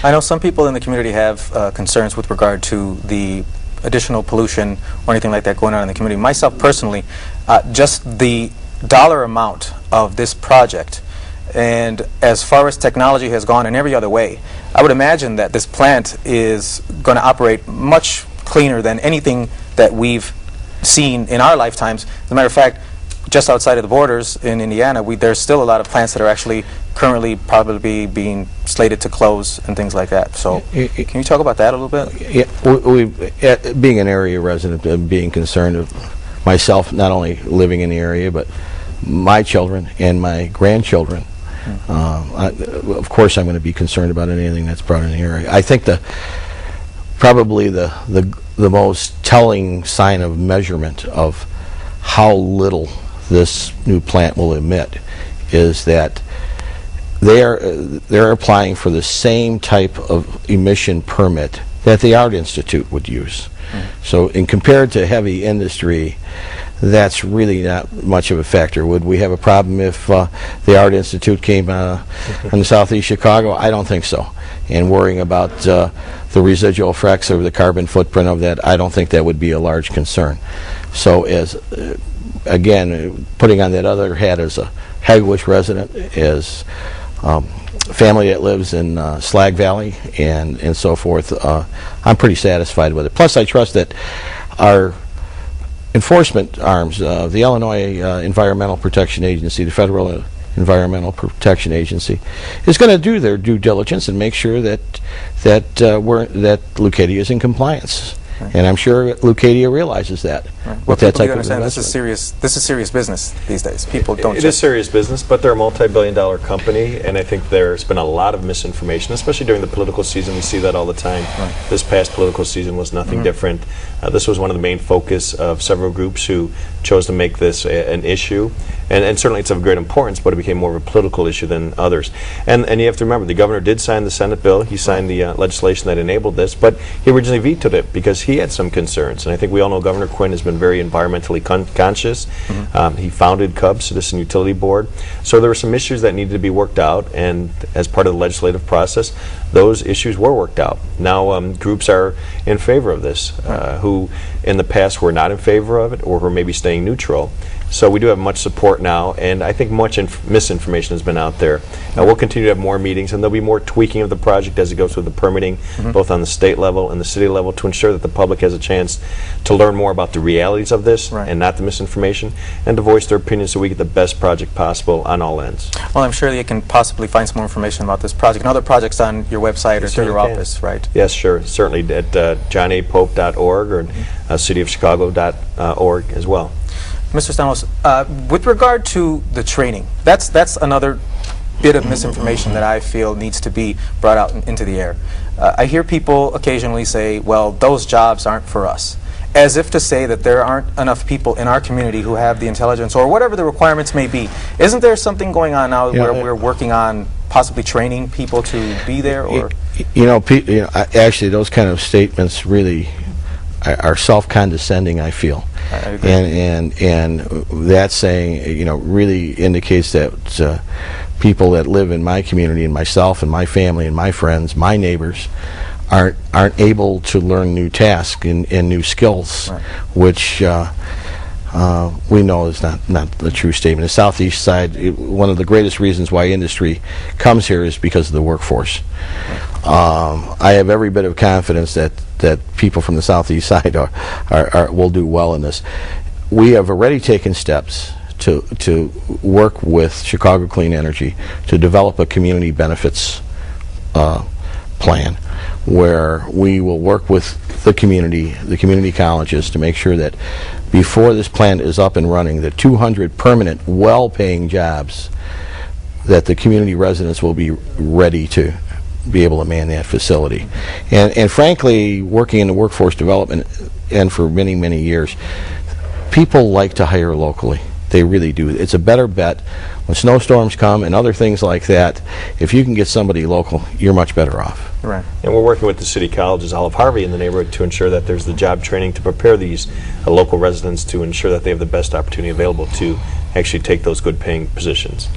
I know some people in the community have concerns with regard to the additional pollution or anything like that going on in the community. Myself personally, just the dollar amount of this project, and as far as technology has gone in every other way, I would imagine that this plant is going to operate much cleaner than anything that we've seen in our lifetimes. As a matter of fact, just outside of the borders in Indiana, there's still a lot of plants that are actually currently probably being slated to close and things like that. So can you talk about that a little bit? Yeah, being an area resident and being concerned of myself, not only living in the area, but my children and my grandchildren. Of course I'm going to be concerned about anything that's brought in the area. I think probably the most telling sign of measurement of how little this new plant will emit is that they're applying for the same type of emission permit that the Art Institute would use. So compared to heavy industry, that's really not much of a factor. Would we have a problem if the Art Institute came in southeast Chicago? I don't think so. And worrying about the residual effects or the carbon footprint of that, I don't think that would be a large concern. So as again, putting on that other hat as a Hagwitch resident, as family that lives in Slag Valley and so forth, I'm pretty satisfied with it. Plus I trust that our enforcement arms, the Illinois Environmental Protection Agency, the Federal Environmental Protection Agency, is going to do their due diligence and make sure that Leucadia is in compliance. And I'm sure Leucadia realizes that. Well, that type of understand this is serious business these days. People don't. It is serious business, but they're a multi-billion-dollar company, and I think there's been a lot of misinformation, especially during the political season. We see that all the time. This past political season was nothing different. This was one of the main focus of several groups who chose to make this an issue, and certainly it's of great importance, but it became more of a political issue than others. And you have to remember, the governor did sign the Senate bill. He signed the legislation that enabled this, but he originally vetoed it because he had some concerns. And I think we all know Governor Quinn has been very environmentally conscious. He founded CUB, Citizen Utility Board. So there were some issues that needed to be worked out, and as part of the legislative process, those issues were worked out. Now groups are in favor of this, who in the past were not in favor of it or who are maybe staying neutral. So we do have much support now, and I think much misinformation has been out there. We'll continue to have more meetings, and there'll be more tweaking of the project as it goes through the permitting, both on the state level and the city level, to ensure that the public has a chance to learn more about the realities of this and not the misinformation, and to voice their opinions so we get the best project possible on all ends. Well, I'm sure that you can possibly find some more information about this project and other projects on your website or through your office, right? Yes, sure. Certainly at johnapope.org or cityofchicago.org as well. Mr. Stalnos, with regard to the training, that's another bit of misinformation that I feel needs to be brought out into the air. I hear people occasionally say, well, those jobs aren't for us, as if to say that there aren't enough people in our community who have the intelligence or whatever the requirements may be. Isn't there something going on now where we're working on possibly training people to be there? Or actually, those kind of statements really are self-condescending, I feel. I agree. And that saying, really indicates that people that live in my community, and myself and my family and my friends, my neighbors, aren't able to learn new tasks and new skills, which we know is not the true statement. The southeast side, one of the greatest reasons why industry comes here is because of the workforce. I have every bit of confidence that people from the southeast side will do well in this. We have already taken steps to work with Chicago Clean Energy to develop a community benefits plan, where we will work with the community colleges, to make sure that before this plant is up and running, the 200 permanent, well-paying jobs, that the community residents will be ready to be able to man that facility. And frankly, working in the workforce development and for many, many years, people like to hire locally. They really do. It's a better bet. When snowstorms come and other things like that, if you can get somebody local, you're much better off. Right. And we're working with the city colleges, Olive Harvey in the neighborhood, to ensure that there's the job training to prepare these local residents to ensure that they have the best opportunity available to actually take those good paying positions.